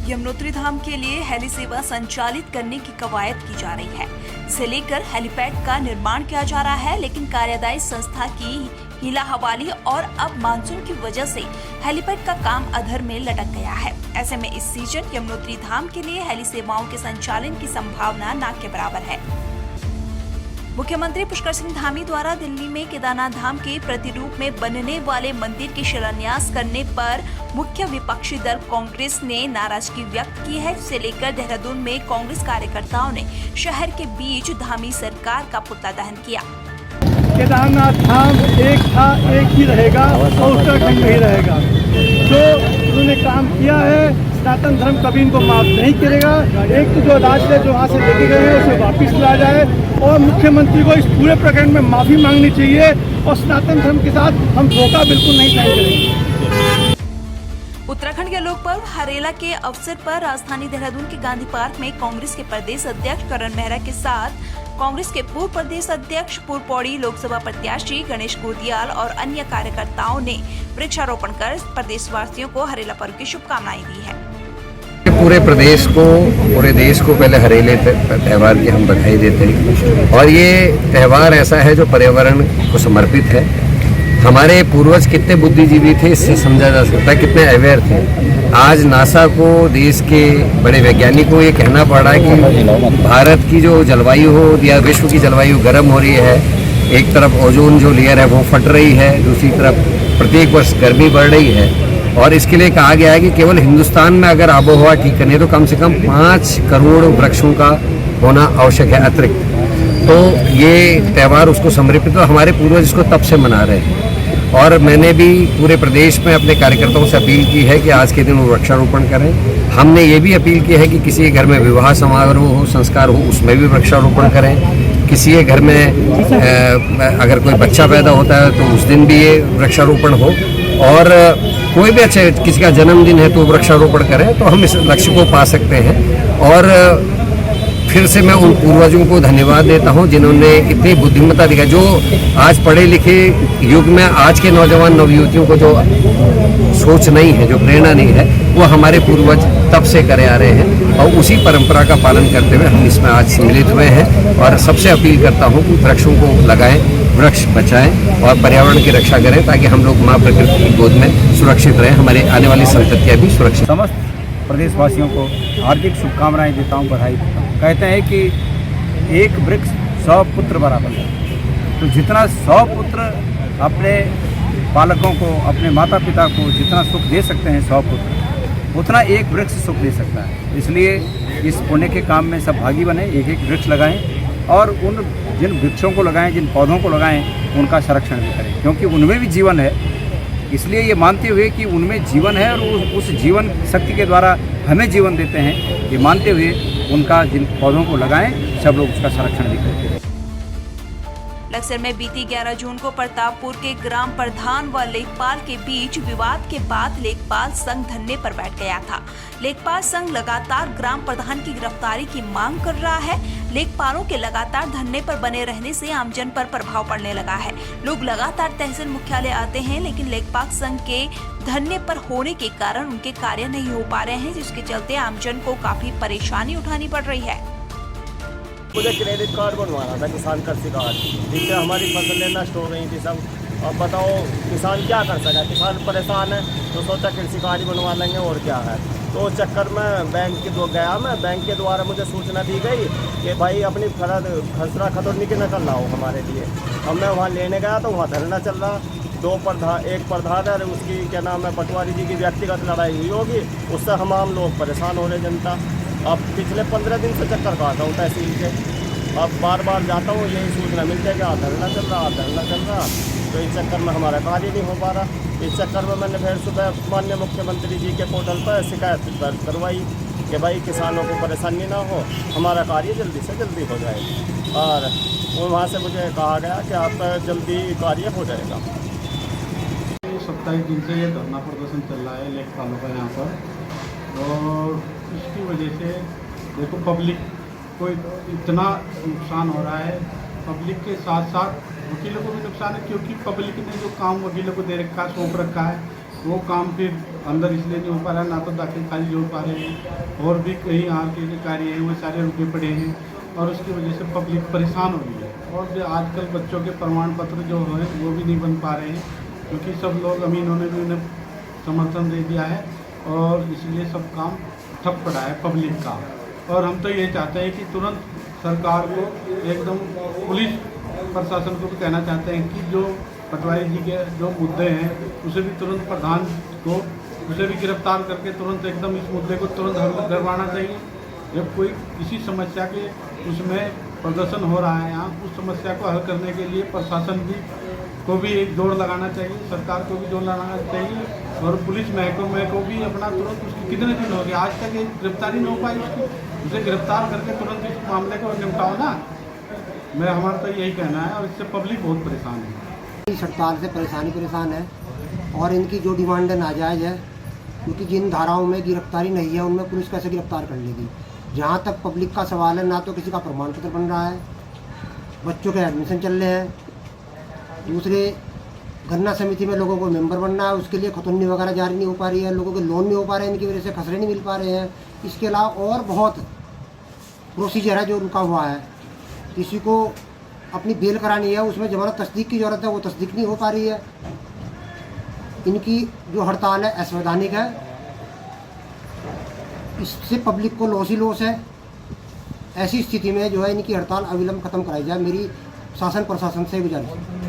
यमुनोत्री धाम के लिए हेली सेवा संचालित करने की कवायद की जा रही है। इसे लेकर हेलीपैड का निर्माण किया जा रहा है, लेकिन कार्यदायी संस्था की हीला हवाली और अब मानसून की वजह से हेलीपैड का काम अधर में लटक गया है। ऐसे में इस सीजन यमुनोत्री धाम के लिए हेली सेवाओं के संचालन की संभावना ना के बराबर है। मुख्यमंत्री पुष्कर सिंह धामी द्वारा दिल्ली में केदारनाथ धाम के प्रतिरूप में बनने वाले मंदिर के शिलान्यास करने पर मुख्य विपक्षी दल कांग्रेस ने नाराजगी व्यक्त की है, जिसे लेकर देहरादून में कांग्रेस कार्यकर्ताओं ने शहर के बीच धामी सरकार का पुतला दहन किया। केदारनाथ धाम एक था, एक ही रहेगा और उत्तराखंड में ही रहेगा। जो उन्होंने काम किया है सनातन धर्म कभी इनको माफ नहीं करेगा। एक तो जो राजद जो वहाँ से लेके गए हैं उसे वापस लाया जाए और मुख्यमंत्री को इस पूरे प्रकरण में माफी मांगनी चाहिए और सनातन धर्म के साथ हम धोखा बिल्कुल नहीं करेंगे। उत्तराखंड के लोक पर्व हरेला के अवसर पर राजधानी देहरादून के गांधी पार्क में कांग्रेस के प्रदेश अध्यक्ष करण मेहरा के साथ कांग्रेस के पूर्व प्रदेश अध्यक्ष पूर्व पौड़ी लोकसभा प्रत्याशी गणेश गोदियाल और अन्य कार्यकर्ताओं ने वृक्षारोपण कर प्रदेशवासियों को हरेला पर्व की शुभकामनाएं दी है। पूरे प्रदेश को, पूरे देश को पहले हरेले त्यौहार की हम बधाई देते हैं और ये त्यौहार ऐसा है जो पर्यावरण को समर्पित है। हमारे पूर्वज कितने बुद्धिजीवी थे इससे समझा जा सकता है, कितने अवेयर थे। आज नासा को, देश के बड़े वैज्ञानिकों को ये कहना पड़ रहा है कि भारत की जो जलवायु हो या विश्व की जलवायु गर्म हो रही है। एक तरफ ओजोन जो लेयर है वो फट रही है, दूसरी तरफ प्रत्येक वर्ष गर्मी बढ़ रही है और इसके लिए कहा गया है कि केवल हिंदुस्तान में अगर आबोहवा ठीक करनी है तो कम से कम 5 करोड़ वृक्षों का होना आवश्यक है अतिरिक्त। तो ये त्यौहार उसको समर्पित है, हमारे पूर्वज इसको तब से मना रहे हैं और मैंने भी पूरे प्रदेश में अपने कार्यकर्ताओं से अपील की है कि आज के दिन वो वृक्षारोपण करें। हमने ये भी अपील की है कि किसी के घर में विवाह समारोह हो, संस्कार हो, उसमें भी वृक्षारोपण करें। किसी के घर में अगर कोई बच्चा पैदा होता है तो उस दिन भी ये वृक्षारोपण हो और कोई भी अच्छे किसी का जन्मदिन है तो वृक्षारोपण करें तो हम इस लक्ष्य को पा सकते हैं। और फिर से मैं उन पूर्वजों को धन्यवाद देता हूं जिन्होंने इतनी बुद्धिमत्ता दिखाई। जो आज पढ़े लिखे युग में आज के नौजवान नवयुवतियों को जो सोच नहीं है, जो प्रेरणा नहीं है, वो हमारे पूर्वज तब से करे आ रहे हैं और उसी परंपरा का पालन करते हुए हम इसमें आज सम्मिलित हुए हैं। और सबसे अपील करता हूँ कि वृक्षों को लगाएं, वृक्ष बचाएं और पर्यावरण की रक्षा करें ताकि हम लोग माँ प्रकृति की गोद में सुरक्षित रहें, हमारे आने वाली संततियाँ भी सुरक्षित। समस्त प्रदेशवासियों को हार्दिक शुभकामनाएं देता हूँ, बधाई देता हूँ। कहते हैं कि एक वृक्ष 100 पुत्र बराबर है, तो जितना 100 पुत्र अपने बालकों को, अपने माता पिता को जितना सुख दे सकते हैं 100 पुत्र, उतना एक वृक्ष सुख दे सकता है। इसलिए इस पुण्य के काम में सब भागी बने, एक एक वृक्ष लगाएं और उन जिन वृक्षों को लगाएं, जिन पौधों को लगाएं, उनका संरक्षण भी करें, क्योंकि उनमें भी जीवन है। इसलिए ये मानते हुए कि उनमें जीवन है और उस जीवन शक्ति के द्वारा हमें जीवन देते हैं, ये मानते हुए उनका जिन पौधों को लगाएं, सब लोग उसका संरक्षण भी करें। लक्सर में बीती 11 जून को प्रतापपुर के ग्राम प्रधान व लेखपाल के बीच विवाद के बाद लेखपाल संघ धरने पर बैठ गया था। लेखपाल संघ लगातार ग्राम प्रधान की गिरफ्तारी की मांग कर रहा है। लेखपालों के लगातार धरने पर बने रहने से आमजन पर प्रभाव पड़ने लगा है। लोग लगातार तहसील मुख्यालय आते हैं, लेकिन लेखपाल संघ के धरने पर होने के कारण उनके कार्य नहीं हो पा रहे हैं, जिसके चलते आमजन को काफी परेशानी उठानी पड़ रही है। मुझे क्रेडिट कार्ड बनवाना था, किसान कृषि कार्ड, जिससे हमारी फसलें नष्ट हो गई थी सब। अब बताओ किसान क्या कर सका, किसान परेशान है तो सोचा कृषि कार्ड ही बनवा लेंगे और क्या है। तो चक्कर में बैंक के गया, मैं बैंक के द्वारा मुझे सूचना दी गई कि भाई अपनी खसरा खतौनी की नकल लाओ हमारे लिए। अब मैं वहाँ लेने गया तो वहाँ धरना चल रहा, एक प्रधान है, उसकी क्या नाम है, पटवारी जी की व्यक्तिगत लड़ाई हुई होगी, उससे हम आम लोग परेशान हो रहे, जनता। अब पिछले 15 दिन से चक्कर काटा हूँ तहसील के, अब बार बार जाता हूँ, यही सूचना मिलती है कि धरना चल रहा। तो इस चक्कर में हमारा कार्य नहीं हो पा रहा। इस चक्कर में मैंने फिर सुबह माननीय मुख्यमंत्री जी के पोर्टल पर शिकायत दर्ज करवाई कि भाई किसानों को परेशानी ना हो, हमारा कार्य जल्दी से जल्दी हो जाए। और वहाँ से मुझे कहा गया कि आपका जल्दी कार्य हो जाएगा। 27 दिन से ये धरना प्रदर्शन चल रहा है लेखपालों का यहाँ पर, और इसकी वजह से देखो पब्लिक को इतना नुकसान हो रहा है। पब्लिक के साथ साथ वकीलों को भी नुकसान है, क्योंकि पब्लिक ने जो काम वकीलों को दे रखा है, सौंप रखा है, वो काम फिर अंदर इसलिए नहीं हो पा रहा, ना तो दाखिल खारिज हो पा रहे हैं, और भी कई आगे के कार्य हैं वो सारे रुके पड़े हैं, और उसकी वजह से पब्लिक परेशान हो रही है। और जो आजकल बच्चों के प्रमाण पत्र जो हैं वो भी नहीं बन पा रहे हैं, क्योंकि सब लोग अमीनों ने भी उन्हें समर्थन दे दिया है, और इसलिए सब काम ठप पड़ा है पब्लिक का। और हम तो ये चाहते हैं कि तुरंत सरकार को एकदम, पुलिस प्रशासन को भी कहना चाहते हैं कि जो पटवारी जी के जो मुद्दे हैं उसे भी तुरंत प्रधान को उसे भी गिरफ्तार करके तुरंत एकदम इस मुद्दे को तुरंत हल करवाना चाहिए। जब कोई किसी समस्या के उसमें प्रदर्शन हो रहा है यहाँ, उस समस्या को हल करने के लिए प्रशासन भी को भी एक जोड़ लगाना चाहिए, सरकार को भी जोड़ लगाना चाहिए, और पुलिस महकमे को भी अपना तुरंत, उसकी कितने दिन हो गए आज तक ये गिरफ्तारी नहीं हो पाई उसकी, उसे गिरफ्तार करके तुरंत इस मामले को निपटाओ ना। हमारा तो यही कहना है, और इससे पब्लिक बहुत परेशान है। इस हड़ताल से परेशान है, और इनकी जो डिमांड है नाजायज़ है, क्योंकि जिन धाराओं में गिरफ्तारी नहीं है उनमें पुलिस कैसे गिरफ्तार कर लेगी। जहाँ तक पब्लिक का सवाल है, ना तो किसी का प्रमाण पत्र बन रहा है, बच्चों के एडमिशन चल रहे हैं, दूसरे गन्ना समिति में लोगों को मेंबर बनना है, उसके लिए खतौनी वगैरह जारी नहीं हो पा रही है, लोगों के लोन नहीं हो पा रहे हैं, इनकी वजह से खसरे नहीं मिल पा रहे हैं। इसके अलावा और बहुत प्रोसीजर है जो रुका हुआ है। किसी को अपनी बेल करानी है, उसमें जमानत तस्दीक की ज़रूरत है, वो तस्दीक नहीं हो पा रही है। इनकी जो हड़ताल है असंवैधानिक है, इससे पब्लिक को लॉस ही लॉस है। ऐसी स्थिति में जो है इनकी हड़ताल अविलंब खत्म कराई जाए, मेरी शासन प्रशासन से गुजारिश है।